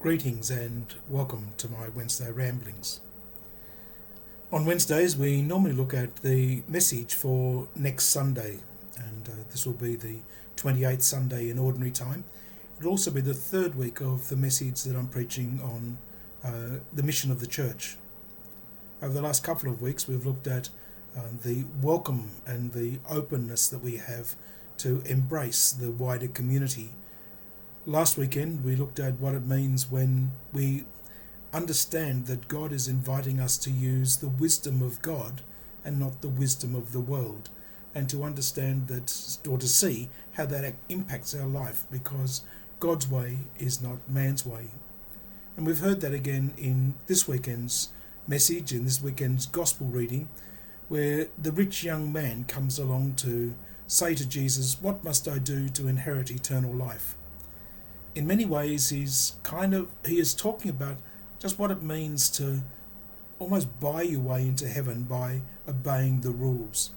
Greetings and welcome to my Wednesday ramblings. On Wednesdays we normally look at the message for next Sunday, and this will be the 28th Sunday in Ordinary Time. It'll also be the third week of the message that I'm preaching on the mission of the church. Over the last couple of weeks we've looked at the welcome and the openness that we have to embrace the wider community. Last weekend we looked at what it means when we understand that God is inviting us to use the wisdom of God and not the wisdom of the world, and to understand that, or to see how that impacts our life, because God's way is not man's way. And we've heard that again in this weekend's message, in this weekend's gospel reading, where the rich young man comes along to say to Jesus, "What must I do to inherit eternal life?" In many ways he is talking about just what it means to almost buy your way into heaven by obeying the rules.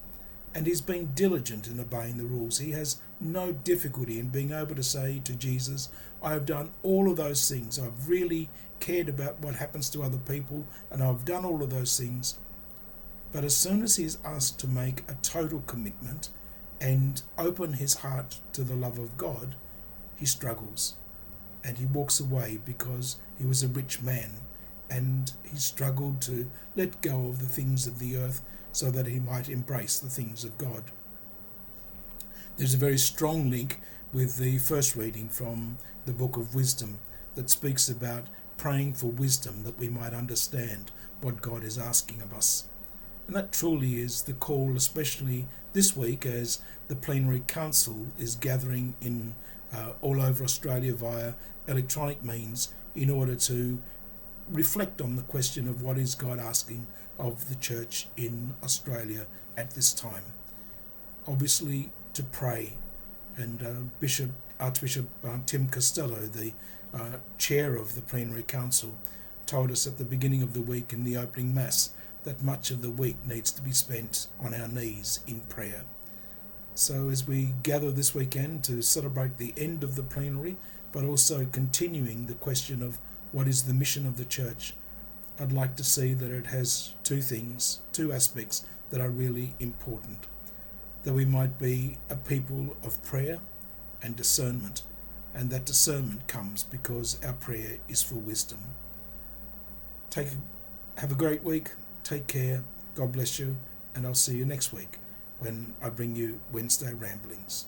And he's been diligent in obeying the rules. He has no difficulty in being able to say to Jesus, "I have done all of those things. I've really cared about what happens to other people, and I've done all of those things." But as soon as he's asked to make a total commitment and open his heart to the love of God, he struggles. And he walks away because he was a rich man, and he struggled to let go of the things of the earth so that he might embrace the things of God. There's a very strong link with the first reading from the book of Wisdom that speaks about praying for wisdom that we might understand what God is asking of us. And that truly is the call, especially this week as the plenary council is gathering in all over Australia via electronic means in order to reflect on the question of what is God asking of the church in Australia at this time. Obviously to pray, and Archbishop Tim Costello, the chair of the plenary council, told us at the beginning of the week in the opening mass that much of the week needs to be spent on our knees in prayer. So as we gather this weekend to celebrate the end of the plenary, but also continuing the question of what is the mission of the church, I'd like to see that it has two aspects that are really important. That we might be a people of prayer and discernment, and that discernment comes because our prayer is for wisdom. Have a great week, take care, God bless you, and I'll see you next week when I bring you Wednesday Ramblings.